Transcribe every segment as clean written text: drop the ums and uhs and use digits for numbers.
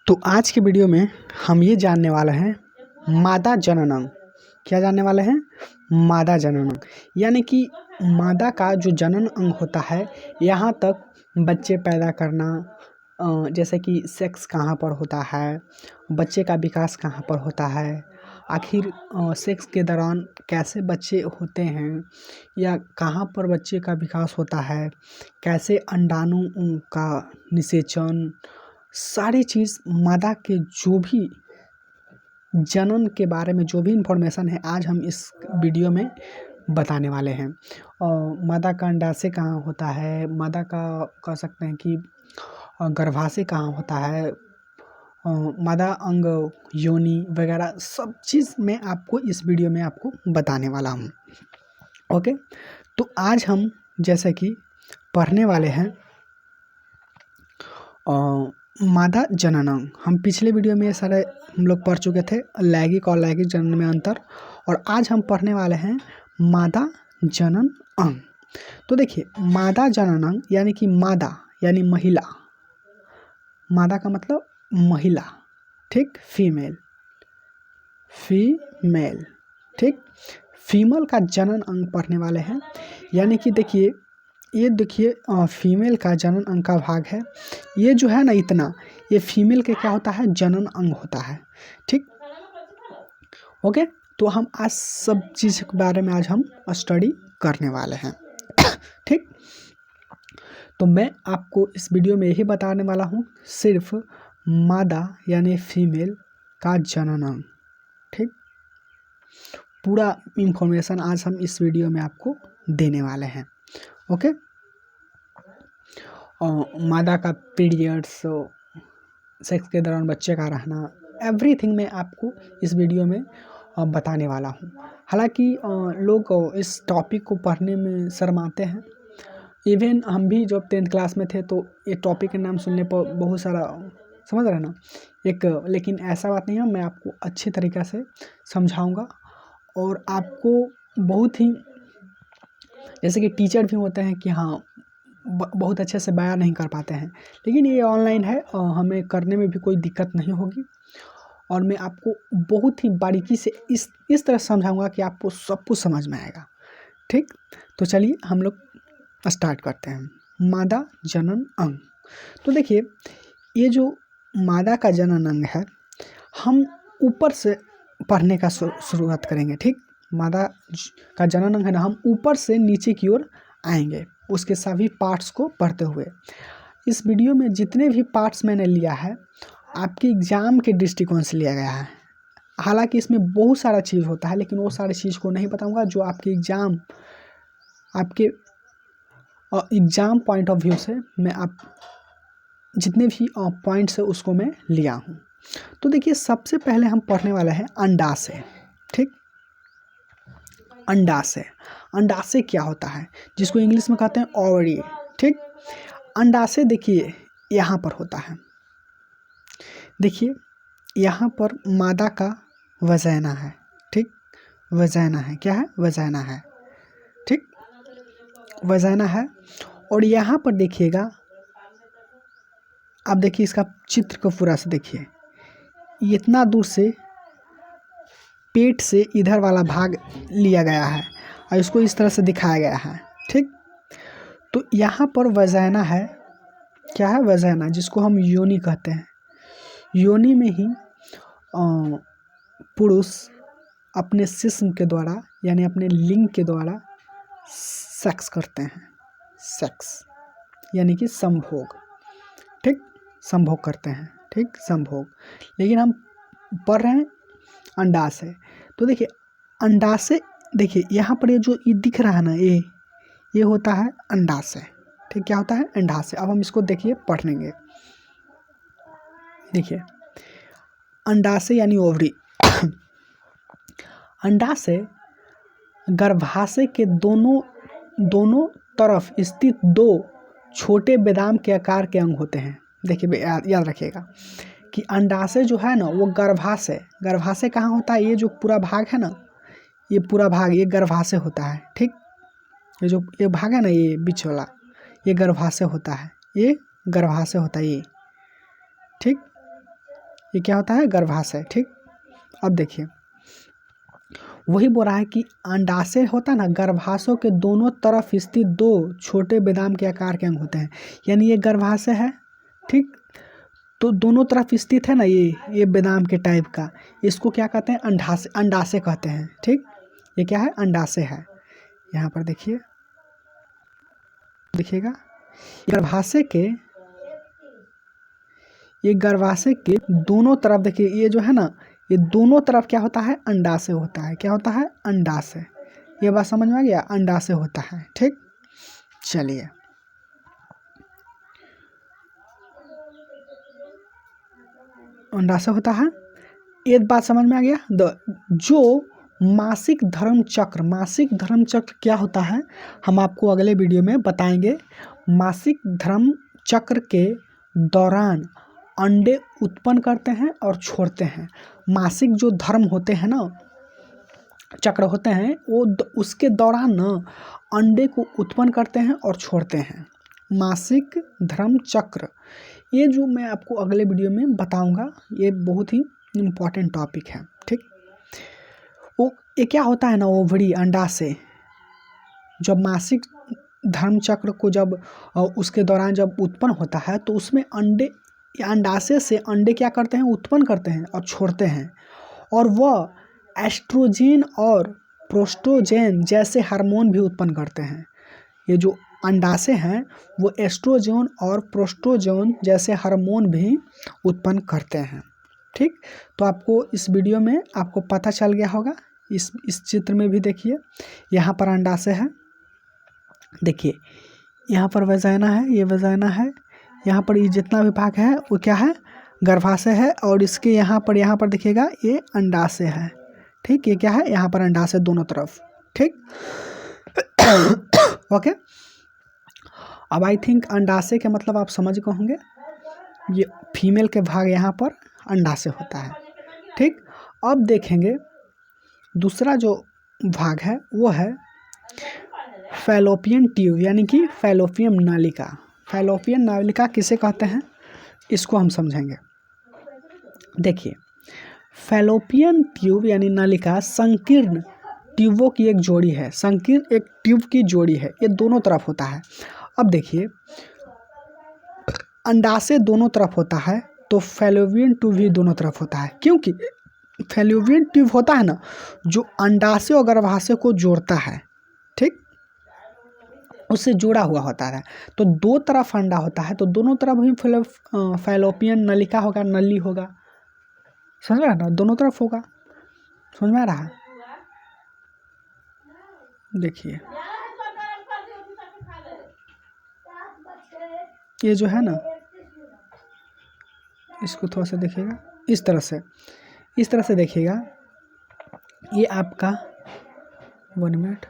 तो आज के वीडियो में हम ये जानने वाले हैं मादा जननांग। क्या जानने वाले हैं? मादा जननांग यानी कि मादा का जो जनन अंग होता है, यहाँ तक बच्चे पैदा करना, जैसे कि सेक्स कहाँ पर होता है, बच्चे का विकास कहाँ पर होता है, आखिर सेक्स के दौरान कैसे बच्चे होते हैं या कहाँ पर बच्चे का विकास होता है, कैसे अंडाणु का निषेचन, सारी चीज़ मादा के जो भी जनन के बारे में जो भी इन्फॉर्मेशन है आज हम इस वीडियो में बताने वाले हैं। मादा का अंडाशय कहाँ होता है, मादा का कह सकते हैं कि गर्भाशय कहाँ होता है, मादा अंग, योनि वगैरह सब चीज़ मैं आपको इस वीडियो में आपको बताने वाला हूँ। ओके, तो आज हम जैसे कि पढ़ने वाले हैं मादा जननांग। हम पिछले वीडियो में ये सारे हम लोग पढ़ चुके थे, लैंगिक और लैंगिक जनन में अंतर, और आज हम पढ़ने वाले हैं मादा जनन अंग। तो देखिए, मादा जनन अंग यानी कि मादा यानी महिला, मादा का मतलब महिला, ठीक, फीमेल, फीमेल, ठीक, फीमेल का जनन अंग पढ़ने वाले हैं। यानी कि देखिए, ये देखिए फीमेल का जनन अंग का भाग है, ये जो है ना, इतना ये फीमेल के क्या होता है, जनन अंग होता है, ठीक। ओके, तो हम आज सब चीज़ के बारे में आज हम स्टडी करने वाले हैं, ठीक। तो मैं आपको इस वीडियो में यही बताने वाला हूँ, सिर्फ मादा यानी फीमेल का जनन अंग, ठीक। पूरा इंफॉर्मेशन आज हम इस वीडियो में आपको देने वाले हैं। ओके, मादा का पीरियड्स, सेक्स के दौरान बच्चे का रहना, एवरीथिंग मैं आपको इस वीडियो में बताने वाला हूँ। हालांकि लोग इस टॉपिक को पढ़ने में शर्माते हैं। इवन हम भी जब 10th क्लास में थे तो ये टॉपिक के नाम सुनने पर बहुत सारा, समझ रहे हैं ना, लेकिन ऐसा बात नहीं है, मैं आपको अच्छी तरीक़े से समझाऊंगा और आपको बहुत ही, जैसे कि टीचर भी होते हैं कि हाँ बहुत अच्छे से बयान नहीं कर पाते हैं, लेकिन ये ऑनलाइन है, हमें करने में भी कोई दिक्कत नहीं होगी और मैं आपको बहुत ही बारीकी से इस तरह समझाऊंगा कि आपको सब कुछ समझ में आएगा, ठीक। तो चलिए हम लोग स्टार्ट करते हैं। मादा जनन अंग। तो देखिए, ये जो मादा का जनन अंग है, हम ऊपर से पढ़ने का शुरुआत करेंगे, ठीक। मादा का जनन अंग है ना, हम ऊपर से नीचे की ओर आएंगे उसके सभी पार्ट्स को पढ़ते हुए। इस वीडियो में जितने भी पार्ट्स मैंने लिया है आपके एग्ज़ाम के दृष्टिकोण से लिया गया है। हालांकि इसमें बहुत सारा चीज़ होता है, लेकिन वो सारी चीज़ को नहीं बताऊंगा जो आपके एग्ज़ाम पॉइंट ऑफ व्यू से मैं आप जितने भी पॉइंट्स है उसको मैं लिया हूँ। तो देखिए, सबसे पहले हम पढ़ने वाले हैं अंडाशय, ठीक। अंडाशय, अंडाशय क्या होता है, जिसको इंग्लिश में कहते हैं ओवरी, ठीक। अंडाशय देखिए यहाँ पर होता है, देखिए यहाँ पर मादा का वजाइना है, ठीक, वजाइना है, क्या है, वजाइना है, ठीक, वजाइना है। और यहाँ पर देखिएगा, आप देखिए इसका चित्र को पूरा से देखिए, इतना दूर से पेट से इधर वाला भाग लिया गया है और इसको इस तरह से दिखाया गया है, ठीक। तो यहाँ पर वजाइना है, क्या है, वजाइना, जिसको हम योनि कहते हैं। योनि में ही पुरुष अपने जिस्म के द्वारा यानी अपने लिंग के द्वारा सेक्स करते हैं, सेक्स यानी कि संभोग, ठीक, संभोग करते हैं, ठीक, संभोग। लेकिन हम पढ़ रहे हैं अंडाशय। तो देखिए अंडाशय, देखिए यहाँ पर ये जो ये दिख रहा है ना, ये होता है अंडाशय, ठीक, क्या होता है, अंडाशय। अब हम इसको देखिए पढ़ेंगे। देखिए अंडाशय यानी ओवरी। अंडाशय गर्भाशय के दोनों तरफ स्थित दो छोटे बादाम के आकार के अंग होते हैं। देखिए याद रखिएगा कि अंडाशय जो है ना, वो गर्भाशय कहाँ होता है, ये जो पूरा भाग है ना, ये पूरा भाग ये गर्भाशय होता है, ठीक। ये भाग है ना, ये बीच वाला, ये गर्भाशय होता है, ये गर्भाशय होता है, ये, ठीक। ये क्या होता है, गर्भाशय। ठीक, अब देखिए वही बोल रहा है कि अंडाशय होता है ना, गर्भाशय के दोनों तरफ स्थित 2 छोटे बादाम के आकार के अंग होते हैं। यानी ये गर्भाशय है, ठीक, तो दोनों तरफ स्थित है ना ये बादाम के टाइप का, इसको क्या कहते हैं, अंडाशय, अंडाशय कहते हैं। ठीक, ये क्या है, अंडाशय है। यहाँ पर देखिए, देखिएगा गर्भाशय के दोनों तरफ देखिए, ये जो है ना, ये दोनों तरफ क्या होता है, अंडाशय होता है। क्या होता है, अंडाशय। ये बात समझ में आ गया, अंडाशय होता है। ठीक, चलिए अंडाशय होता है, एक बात समझ में आ गया। जो मासिक धर्म चक्र क्या होता है, हम आपको अगले वीडियो में बताएंगे। मासिक धर्म चक्र के दौरान अंडे उत्पन्न करते हैं और छोड़ते हैं। मासिक जो धर्म होते हैं ना, चक्र होते हैं, वो उसके दौरान ना अंडे को उत्पन्न करते हैं और छोड़ते हैं। मासिक धर्म चक्र, ये जो मैं आपको अगले वीडियो में बताऊंगा, ये बहुत ही इम्पोर्टेंट टॉपिक है। ठीक, वो ये क्या होता है ना, ओवरी, अंडाशय, जब मासिक धर्म चक्र को जब उसके दौरान जब उत्पन्न होता है तो उसमें अंडे, अंडाशय से अंडे क्या करते हैं, उत्पन्न करते हैं और छोड़ते हैं, और वह एस्ट्रोजन और प्रोस्टोजेन जैसे हार्मोन भी उत्पन्न करते हैं। ये जो अंडाशय हैं वो एस्ट्रोजन और प्रोस्टोजेन जैसे हार्मोन भी उत्पन्न करते हैं। ठीक, तो आपको इस वीडियो में आपको पता चल गया होगा। इस चित्र में भी देखिए, यहाँ पर अंडाशय है, देखिए यहाँ पर वजाइना है, ये वजाइना है, यहाँ पर ये जितना भी भाग है वो क्या है, गर्भाशय है, और इसके यहाँ पर देखिएगा ये अंडाशय है। ठीक, ये क्या है, यहाँ पर अंडाशय दोनों तरफ। ठीक ओके, अब आई थिंक अंडाशय के मतलब आप समझ गए होंगे, ये फीमेल के भाग यहाँ पर अंडाशय होता है। ठीक, अब देखेंगे दूसरा जो भाग है वो है फैलोपियन ट्यूब, यानी कि फैलोपियन नालिका। फैलोपियन नालिका किसे कहते हैं, इसको हम समझेंगे। देखिए, फैलोपियन ट्यूब यानी नालिका संकीर्ण ट्यूबों की एक जोड़ी है। संकीर्ण एक ट्यूब की जोड़ी है, ये दोनों तरफ होता है। अब देखिए, अंडाशय दोनों तरफ होता है तो फैलोपियन ट्यूब भी दोनों तरफ होता है, क्योंकि फैलोपियन ट्यूब होता है ना जो अंडाशय और गर्भाशय को जोड़ता है। ठीक, उससे जुड़ा हुआ होता है, तो 2 तरफ अंडा होता है तो दोनों तरफ ही फैलोपियन नलिका होगा, नली होगा। समझ रहा है ना, दोनों तरफ होगा। समझ में आ रहा है, देखिए ये जो है ना, इसको थोड़ा सा देखिएगा, इस तरह से देखिएगा, ये आपका 1 मिनट,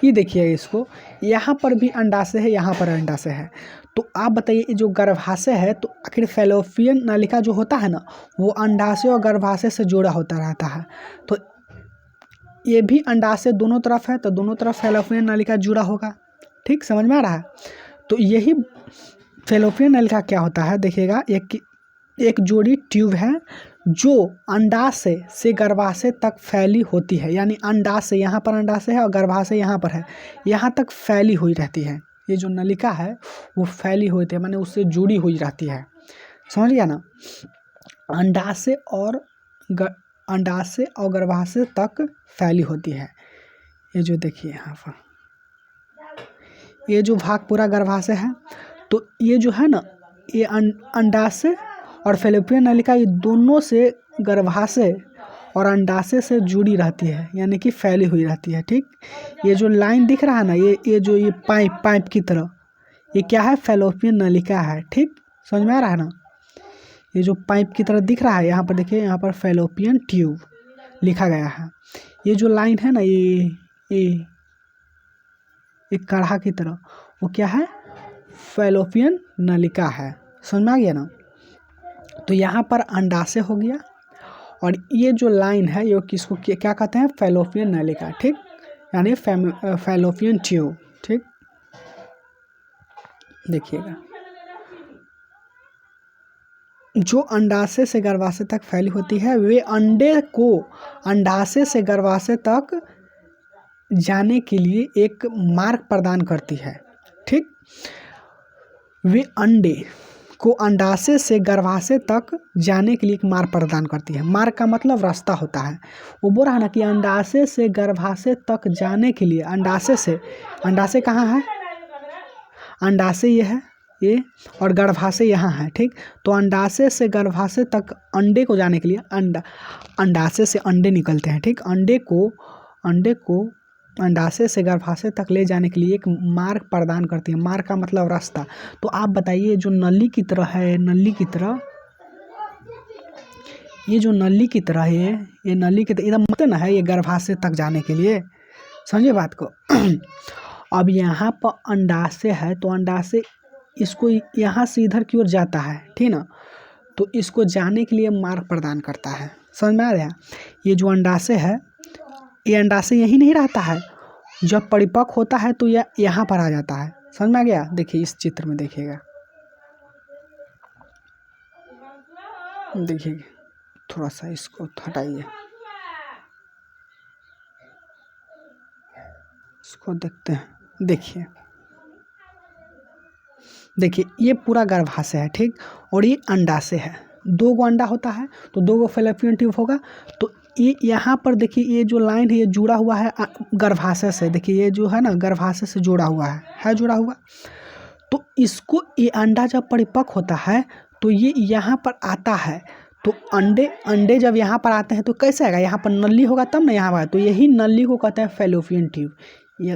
ये देखिए, इसको यहाँ पर भी अंडाशय है, यहाँ पर अंडाशय है, तो आप बताइए जो गर्भाशय है, तो आखिर फैलोपियन नालिका जो होता है ना वो अंडाशय और गर्भाशय से जुड़ा होता रहता है, तो ये भी अंडाशय दोनों तरफ है तो दोनों तरफ फैलोपियन नालिका जुड़ा होगा। ठीक, समझ में आ रहा है, तो यही फैलोपियन नालिका क्या होता है, देखिएगा एक जोड़ी ट्यूब है जो अंडाशय से गर्भाशय तक फैली होती है। यानी अंडाशय, यहाँ पर अंडाशय है और गर्भाशय यहाँ पर है, यहाँ तक फैली हुई रहती है। ये जो नलिका है वो फैली हुई थी, माने उससे जुड़ी हुई रहती है। समझ गया ना, अंडाशय और गर्भाशय तक फैली होती है। ये जो देखिए यहाँ पर ये जो भाग पूरा गर्भाशय है, तो ये जो है ना ये अंडाशय और फैलोपियन नलिका ये दोनों से गर्भाशय और अंडाशय से जुड़ी रहती है, यानी कि फैली हुई रहती है। ठीक, ये जो लाइन दिख रहा है ना, ये जो ये पाइप की तरह, ये क्या है, फैलोपियन नलिका है। ठीक, समझ में आ रहा है ना, ये जो पाइप की तरह दिख रहा है, यहाँ पर देखिए, यहाँ पर फैलोपियन ट्यूब लिखा गया है। ये जो लाइन है ना, ये काढ़ा की तरह, वो क्या है, फैलोपियन नलिका है। समझ में आ गया ना, तो यहाँ पर अंडाशय हो गया और ये जो लाइन है ये किसको क्या कहते हैं, फैलोपियन नलिका। ठीक, यानी फैलोपियन ट्यूब। ठीक, देखिएगा, जो अंडाशय से गर्भाशय तक फैली होती है वे अंडे को अंडाशय से गर्भाशय तक जाने के लिए एक मार्ग प्रदान करती है। ठीक, वे अंडे को अंडाशय से गर्भाशय तक जाने के लिए एक मार्ग प्रदान करती है। मार्ग का मतलब रास्ता होता है। वो बोल रहा है ना कि अंडाशय से गर्भाशय तक जाने के लिए अंडाशय कहाँ है, अंडाशय ये है ये, और गर्भाशय यहाँ है। ठीक, तो अंडाशय से गर्भाशय तक अंडे को जाने के लिए अंडाशय से अंडे निकलते हैं। ठीक, अंडे को अंडाशय से गर्भाशय तक ले जाने के लिए एक मार्ग प्रदान करती है। मार्ग का मतलब रास्ता। तो आप बताइए, जो नली की तरह है, ये जो नली की तरह है, ये नली की तरह एकदम मत ना है ये गर्भाशय तक जाने के लिए, समझिए बात को। अब यहाँ पर अंडाशय है, तो अंडाशय इसको यहाँ से इधर की ओर जाता है, ठीक ना, तो इसको जाने के लिए मार्ग प्रदान करता है। समझ में आ रहा है? ये जो अंडाशय है, ये अंडाशय यही नहीं रहता है, जब परिपक्व होता है तो यह यहाँ पर आ जाता है। समझ में आ गया? देखिए इस चित्र में देखिएगा, देखिए थोड़ा सा इसको हटाइए, इसको देखते हैं। देखिए ये पूरा गर्भाशय है। ठीक, और ये अंडाशय है। 2 गो अंडा होता है तो 2 गो फैलोपियन ट्यूब होगा। तो ये यहाँ पर देखिए, ये जो लाइन है ये जुड़ा हुआ है गर्भाशय से। देखिए ये जो है ना गर्भाशय से जुड़ा हुआ है जुड़ा हुआ। तो इसको ये अंडा जब परिपक्व होता है तो ये यहाँ पर आता है। तो अंडे जब यहाँ पर आते हैं तो कैसे आएगा, यहाँ पर नली होगा तब ना यहाँ पर। तो यही नली को कहते हैं फैलोपियन ट्यूब।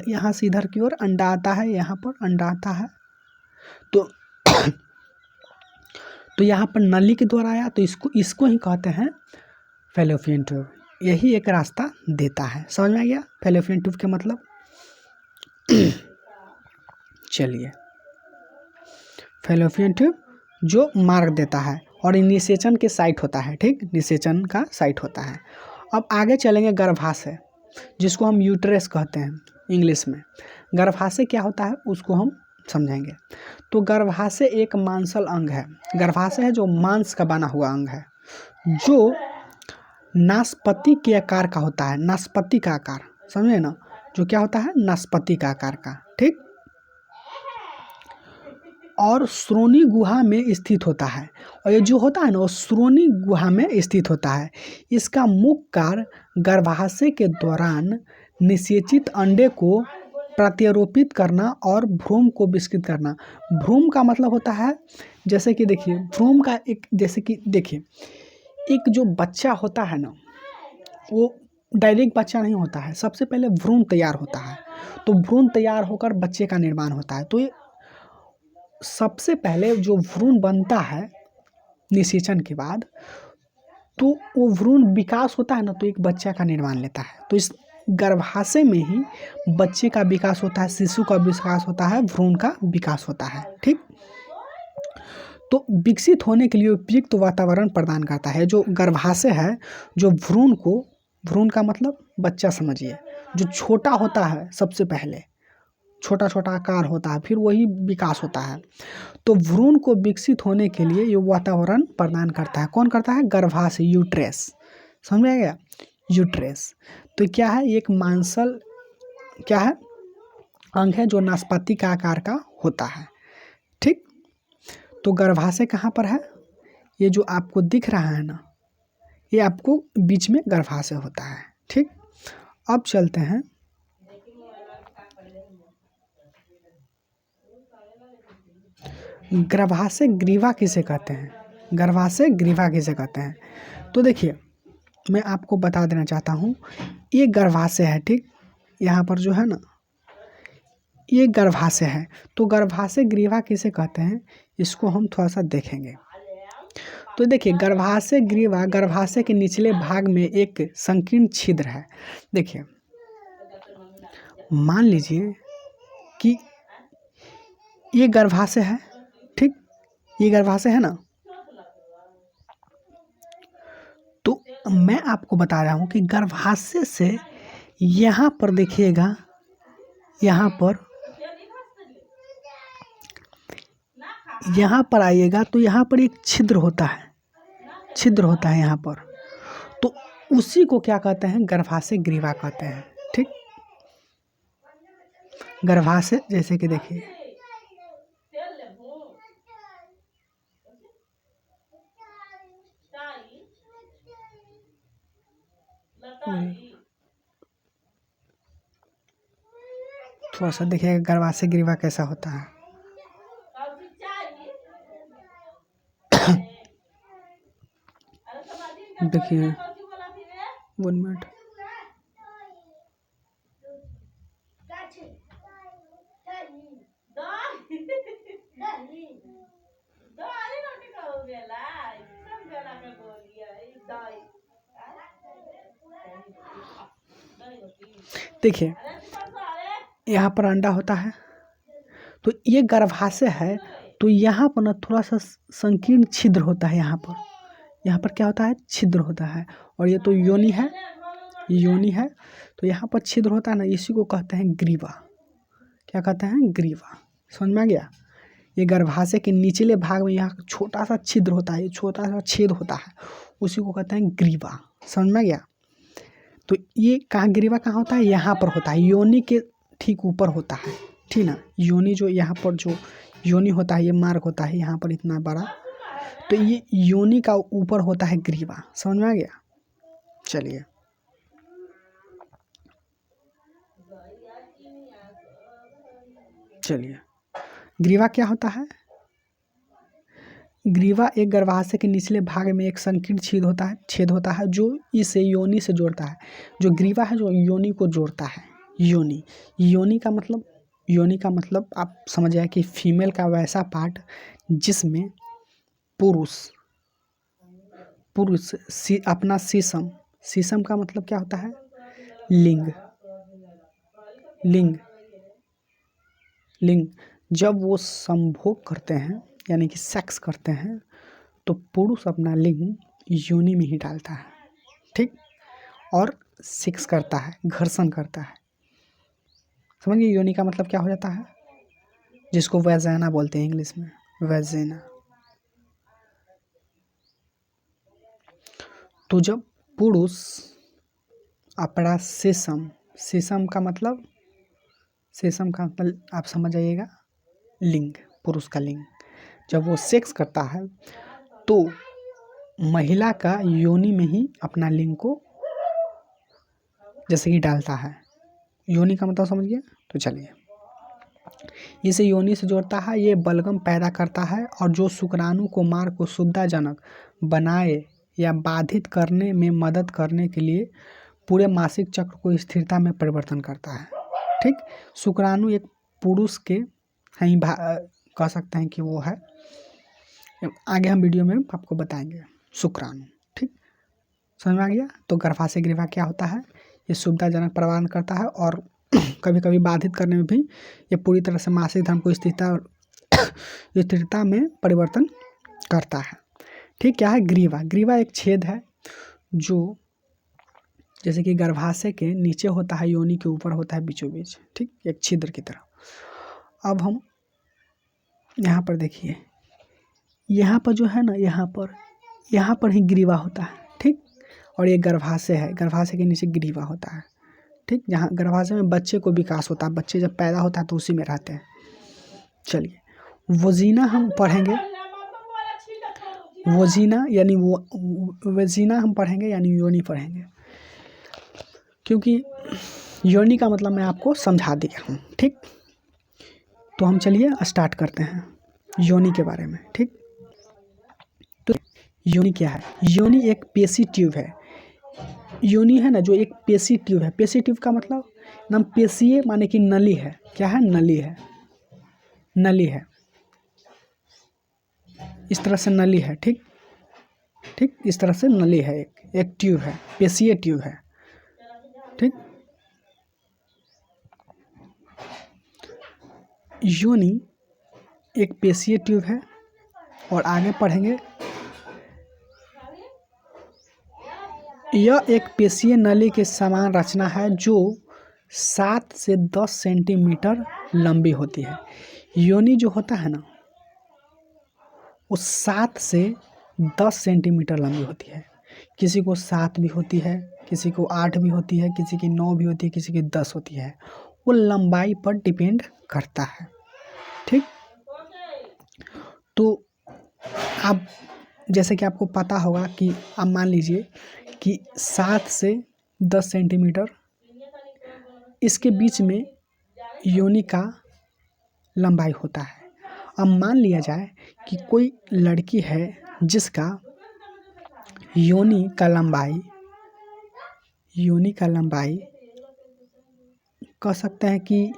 यहाँ से इधर की ओर अंडा आता है, यहाँ पर अंडा आता है, तो यहाँ पर नली के द्वारा आया, तो इसको ही कहते हैं फैलोपियन ट्यूब। यही एक रास्ता देता है। समझ में आ गया फैलोपियन ट्यूब के मतलब? चलिए, फैलोपियन ट्यूब जो मार्ग देता है और निषेचन के साइट होता है। ठीक, निषेचन का साइट होता है। अब आगे चलेंगे गर्भाशय, जिसको हम यूट्रस कहते हैं इंग्लिश में। गर्भाशय क्या होता है उसको हम समझेंगे। तो गर्भाशय एक मांसल अंग है। गर्भाशय है जो मांस का बना हुआ अंग है, जो नाशपाती के आकार का होता है। नाशपाती का आकार, समझे ना, जो क्या होता है, नाशपाती का आकार का। ठीक, और श्रोणि गुहा में स्थित होता है। और ये जो होता है ना वो श्रोणि गुहा में स्थित होता है। इसका मुख्य कार्य गर्भाशय के दौरान निषेचित अंडे को प्रत्यारोपित करना और भ्रूण को विकसित करना। भ्रूण का मतलब होता है, जैसे कि देखिए भ्रूण का एक, जैसे कि देखिए एक जो बच्चा होता है ना, वो डायरेक्ट बच्चा नहीं होता है, सबसे पहले भ्रूण तैयार होता है। तो भ्रूण तैयार होकर बच्चे का निर्माण होता है। तो ये सबसे पहले जो भ्रूण बनता है निषेचन के बाद, तो वो भ्रूण विकास होता है ना, तो एक बच्चा का निर्माण लेता है। तो इस गर्भाशय में ही बच्चे का विकास होता है, शिशु का विकास होता है, भ्रूण का विकास होता है। ठीक, तो विकसित होने के लिए उपयुक्त वातावरण प्रदान करता है जो गर्भाशय है, जो भ्रूण का मतलब बच्चा समझिए, जो छोटा होता है, सबसे पहले छोटा छोटा आकार होता है, फिर वही विकास होता है। तो भ्रूण को विकसित होने के लिए ये वातावरण प्रदान करता है। कौन करता है? गर्भाशय, यूट्रस। समझ में आ गया? यूट्रस तो क्या है? एक मांसल क्या है, अंग है जो नाशपाती का आकार का होता है। ठीक, तो गर्भाशय कहाँ पर है? ये जो आपको दिख रहा है ना, ये आपको बीच में गर्भाशय होता है। ठीक, अब चलते हैं गर्भाशय ग्रीवा किसे कहते हैं। गर्भाशय ग्रीवा किसे कहते हैं? तो देखिए मैं आपको बता देना चाहता हूँ, ये गर्भाशय है। ठीक, यहाँ पर जो है ना ये गर्भाशय है। तो गर्भाशय ग्रीवा किसे कहते हैं इसको हम थोड़ा सा देखेंगे। तो देखिए गर्भाशय ग्रीवा गर्भाशय के निचले भाग में एक संकीर्ण छिद्र है। देखिए मान लीजिए कि ये गर्भाशय है। ठीक, ये गर्भाशय है ना, तो मैं आपको बता रहा हूँ कि गर्भाशय से यहाँ पर देखिएगा, यहाँ पर आइएगा तो यहाँ पर एक छिद्र होता है यहाँ पर, तो उसी को क्या कहते हैं, गर्भाशय ग्रीवा कहते हैं। ठीक, गर्भाशय जैसे कि देखिए थोड़ा सा देखिएगा गर्भाशय ग्रीवा कैसा होता है। देखिए 1 मिनट, देखिए यहाँ पर अंडा होता है, तो ये गर्भाशय है, तो यहाँ पर ना थोड़ा सा संकीर्ण छिद्र होता है। यहाँ पर क्या होता है, छिद्र होता है। और ये तो योनि है, तो यहाँ पर छिद्र होता है ना, इसी को कहते हैं ग्रीवा। क्या कहते हैं, ग्रीवा। समझ में आ गया। ये गर्भाशय के निचले भाग में यहाँ छोटा सा छिद्र होता है, छोटा सा छेद होता है, उसी को कहते हैं ग्रीवा। समझ में आ गया। तो ये कहाँ, ग्रीवा कहाँ होता है, यहाँ पर होता है, योनि के ठीक ऊपर होता है। ठीक ना, योनि जो यहाँ पर जो योनि होता है, ये मार्ग होता है यहाँ पर इतना बड़ा, तो ये योनि का ऊपर होता है ग्रीवा। समझ में आ गया। चलिए ग्रीवा क्या होता है। ग्रीवा एक गर्भाशय के निचले भाग में एक संकीर्ण छेद होता है जो इसे योनि से जोड़ता है। जो ग्रीवा है जो योनि को जोड़ता है। योनि का मतलब आप समझ जाए कि फीमेल का वैसा पार्ट जिसमें पुरुष अपना शीशम का मतलब क्या होता है, लिंग। जब वो संभोग करते हैं यानी कि सेक्स करते हैं, तो पुरुष अपना लिंग योनि में ही डालता है। ठीक, और सेक्स करता है, घर्षण करता है। समझिए योनि का मतलब क्या हो जाता है, जिसको वैजाना बोलते हैं इंग्लिश में, वैजाना। तो जब पुरुष अपना शीशम का मतलब आप समझ जाइएगा, लिंग, पुरुष का लिंग, जब वो सेक्स करता है तो महिला का योनि में ही अपना लिंग को जैसे कि डालता है। योनि का मतलब समझ गया। तो चलिए, इसे योनि से जोड़ता है, ये बलगम पैदा करता है और जो शुक्राणु को मार्ग को सुविधाजनक बनाए या बाधित करने में मदद करने के लिए पूरे मासिक चक्र को स्थिरता में परिवर्तन करता है। ठीक, शुक्राणु एक पुरुष के ही कह सकते हैं कि वो है, आगे हम वीडियो में आपको बताएंगे शुक्राणु। ठीक, समझ में आ गया। तो गर्भाशय ग्रीवा क्या होता है, ये सुविधाजनक प्रदान करता है और कभी कभी बाधित करने में भी ये पूरी तरह से मासिक धर्म को स्थिरता में परिवर्तन करता है। ठीक, क्या है ग्रीवा एक छेद है जो जैसे कि गर्भाशय के नीचे होता है, योनि के ऊपर होता है बीचों बीच। ठीक, एक छिद्र की तरह। अब हम यहाँ पर देखिए, यहाँ पर जो है ना, यहाँ पर ही ग्रीवा होता है। ठीक, और ये गर्भाशय है, गर्भाशय के नीचे ग्रीवा होता है। ठीक, जहाँ गर्भाशय में बच्चे को विकास होता है, बच्चे जब पैदा होता है तो उसी में रहते हैं। चलिए, वजीना हम पढ़ेंगे, वेजिना हम पढ़ेंगे यानी योनि पढ़ेंगे, क्योंकि योनि का मतलब मैं आपको समझा दिया हूँ। ठीक, तो हम चलिए स्टार्ट करते हैं योनि के बारे में। ठीक, तो योनि क्या है, योनि एक पेशी ट्यूब है। योनि है ना जो एक पेशी ट्यूब है। पेशी ट्यूब का मतलब नाम पेशीय माने कि नली है। क्या है, नली है, इस तरह से नली है। ठीक, इस तरह से नली है, एक ट्यूब है, पेशीय ट्यूब है। ठीक, योनि एक पेशीय ट्यूब है। और आगे पढ़ेंगे, यह एक पेशीय नली के समान रचना है जो 7 से 10 सेंटीमीटर लंबी होती है। योनि जो होता है ना, वो 7 से 10 सेंटीमीटर लंबी होती है। किसी को 7 भी होती है, किसी को 8 भी होती है, किसी की 9 भी होती है, किसी की 10 होती है। वो लंबाई पर डिपेंड करता है। ठीक, तो आप जैसे कि आपको पता होगा कि आप मान लीजिए कि 7 से 10 सेंटीमीटर इसके बीच में योनि का लंबाई होता है। अब मान लिया जाए कि कोई लड़की है जिसका योनि का लंबाई कह सकते हैं कि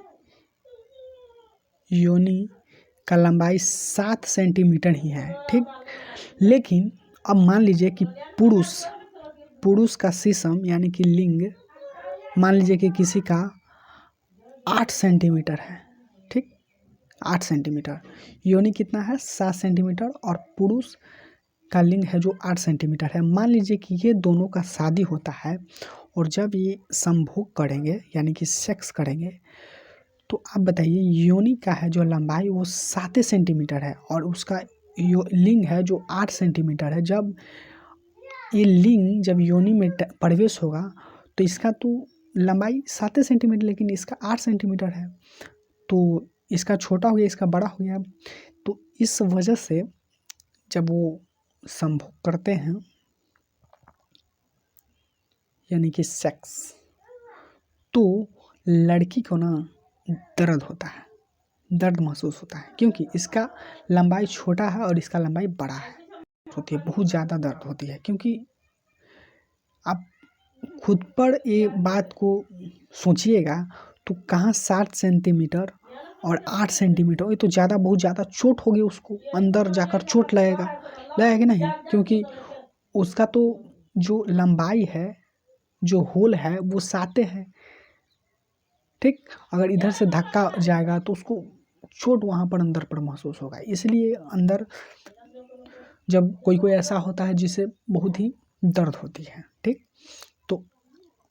योनि का लंबाई 7 सेंटीमीटर ही है। ठीक, लेकिन अब मान लीजिए कि पुरुष का सीसम यानी कि लिंग मान लीजिए कि किसी का 8 सेंटीमीटर है। ठीक, 8 सेंटीमीटर, योनि कितना है 7 सेंटीमीटर और पुरुष का लिंग है जो 8 सेंटीमीटर है। मान लीजिए कि ये दोनों का शादी होता है और जब ये संभोग करेंगे यानी कि सेक्स करेंगे, तो आप बताइए योनि का है जो लंबाई वो 7 सेंटीमीटर है और उसका लिंग है जो 8 सेंटीमीटर है। जब ये लिंग जब योनि में प्रवेश होगा तो इसका तो लंबाई 7 सेंटीमीटर लेकिन इसका 8 सेंटीमीटर है, तो इसका छोटा हो गया, इसका बड़ा हो गया। तो इस वजह से जब वो संभोग करते हैं यानी कि सेक्स, तो लड़की को ना दर्द होता है, दर्द महसूस होता है, क्योंकि इसका लंबाई छोटा है और इसका लंबाई बड़ा है, होती है बहुत ज़्यादा दर्द होती है। क्योंकि आप खुद पर ये बात को सोचिएगा तो कहाँ 7 सेंटीमीटर और 8 सेंटीमीटर, ये तो ज़्यादा बहुत ज़्यादा चोट होगी, उसको अंदर जाकर चोट लगेगा नहीं, क्योंकि उसका तो जो लंबाई है जो होल है वो 7 है। ठीक, अगर इधर से धक्का जाएगा तो उसको चोट वहाँ पर अंदर पर महसूस होगा। इसलिए अंदर जब कोई ऐसा होता है जिसे बहुत ही दर्द होती है। ठीक, तो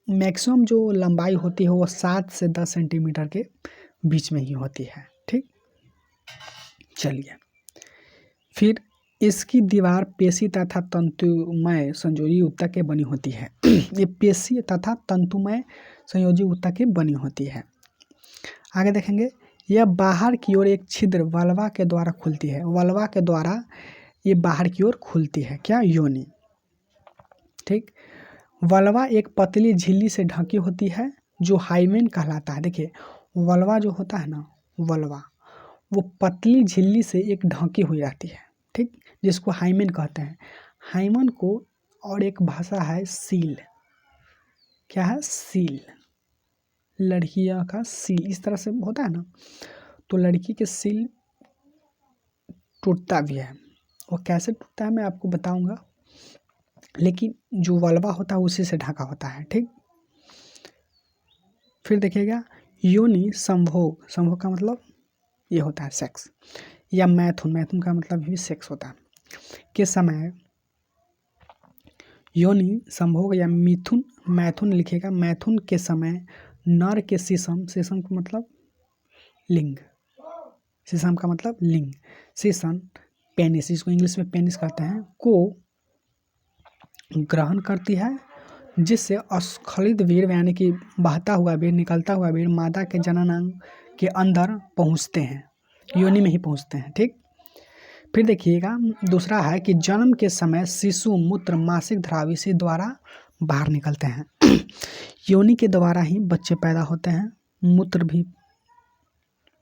मैक्सिमम जो लंबाई होती है वो 7 से 10 सेंटीमीटर के बीच में ही होती है। ठीक, चलिए फिर इसकी दीवार पेशी तथा तंतुमय संयोजी ऊतक के बनी होती है। ये पेशी तथा तंतुमय संयोजी ऊतक के बनी होती है। आगे देखेंगे, यह बाहर की ओर एक छिद्र वल्वा के द्वारा खुलती है। वल्वा के द्वारा ये बाहर की ओर खुलती है, क्या, योनि। ठीक, वल्वा एक पतली झिल्ली से ढकी होती है जो हाइमेन कहलाता है। देखिए वल्वा जो होता है ना, वल्वा वो पतली झिल्ली से एक ढकी हुई रहती है। ठीक, जिसको हाइमेन कहते हैं। हाइमेन को और एक भाषा है सील, क्या है, सील, लड़कियां का सील, इस तरह से होता है ना, तो लड़की के सील टूटता भी है। वो कैसे टूटता है मैं आपको बताऊंगा, लेकिन जो वल्वा होता है उसी से ढका होता है। ठीक, फिर देखिएगा योनि संभोग, संभोग का मतलब ये होता है सेक्स, या मैथुन, मैथुन का मतलब भी सेक्स होता है, के समय योनि संभोग या मिथुन, मैथुन लिखेगा, मैथुन के समय नर के सीसम, सीसम का मतलब लिंग, सीसम का मतलब लिंग, सीसन पेनिस, इसको इंग्लिश में पेनिस कहते हैं, को ग्रहण करती है, जिससे अस्खलित वीर्य यानी कि बहता हुआ वीर्य, निकलता हुआ वीर्य मादा के जननांग के अंदर पहुंचते हैं, योनि में ही पहुंचते हैं। ठीक, फिर देखिएगा दूसरा है कि जन्म के समय शिशु मूत्र मासिक स्राव इसी द्वारा बाहर निकलते हैं। योनि के द्वारा ही बच्चे पैदा होते हैं।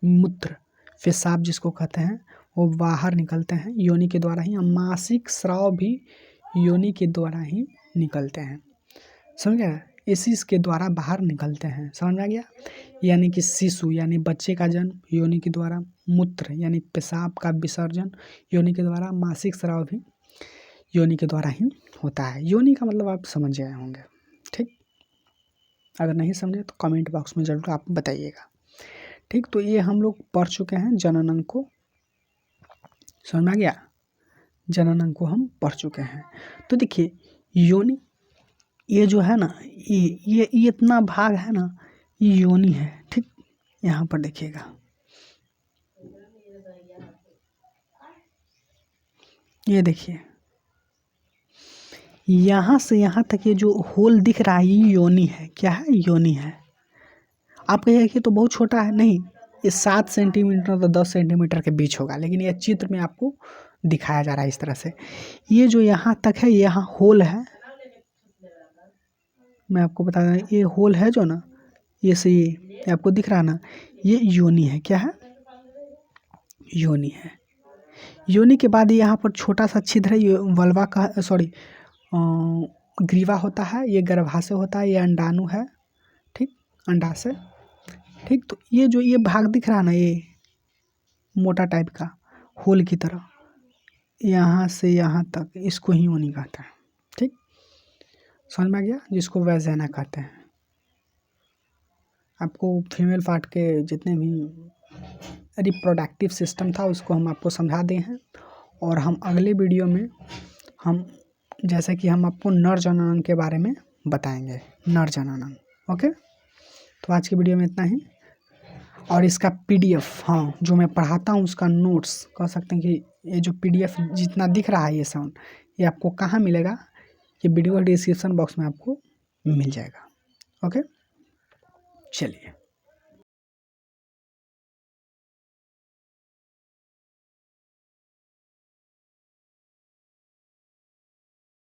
मूत्र पेशाब जिसको कहते हैं वो बाहर निकलते हैं योनि के द्वारा ही। मासिक स्राव भी योनि के द्वारा ही निकलते हैं, समझ गया, इसी के द्वारा बाहर निकलते हैं, समझ में आ गया। यानी कि शिशु यानी बच्चे का जन्म योनि के द्वारा, मूत्र यानी पेशाब का विसर्जन योनि के द्वारा, मासिक स्राव भी योनि के द्वारा ही होता है। योनि का मतलब आप समझ गए होंगे। ठीक, अगर नहीं समझे तो कमेंट बॉक्स में जरूर आप बताइएगा। ठीक, तो ये हम लोग पढ़ चुके हैं, जनन को समझ में आ गया, जनन को हम पढ़ चुके हैं। तो देखिए योनि ये जो है ना, ये इतना भाग है ना, ये योनि है। ठीक, यहाँ पर देखिएगा ये देखिए, यहाँ से यहाँ तक ये जो होल दिख रहा है ये योनि है। क्या है? योनि है। आप कहिए कि तो बहुत छोटा है, नहीं, ये 7 सेंटीमीटर तो 10 सेंटीमीटर के बीच होगा, लेकिन ये चित्र में आपको दिखाया जा रहा है इस तरह से। ये जो यहाँ तक है, यहाँ होल है, मैं आपको बता रहा हूँ, ये होल है जो ना, ये से ये आपको दिख रहा है ना, ये योनि है। क्या है? योनि है। योनि के बाद यहाँ पर छोटा सा छिद्र है, ये वल्वा का, सॉरी, ग्रीवा होता है, ये गर्भाशय होता है, ये अंडाणु है, ठीक, अंडाशय, ठीक। तो ये जो ये भाग दिख रहा है ना, ये मोटा टाइप का होल की तरह, यहाँ से यहाँ तक, इसको ही योनि कहते हैं, ठीक, समझ में आ गया? जिसको वैजाना कहते हैं। आपको फीमेल पार्ट के जितने भी रिप्रोडक्टिव सिस्टम था उसको हम आपको समझा दिए हैं, और हम अगले वीडियो में हम जैसे कि हम आपको नर जननन के बारे में बताएंगे, नर जननन। ओके, तो आज की वीडियो में इतना ही। और इसका पीडीएफ, हाँ, जो मैं पढ़ाता हूँ उसका नोट्स, कह सकते हैं कि ये जो पीडीएफ जितना दिख रहा है ये साउंड, ये आपको कहाँ मिलेगा? ये वीडियो डिस्क्रिप्शन बॉक्स में आपको मिल जाएगा। ओके, चलिए।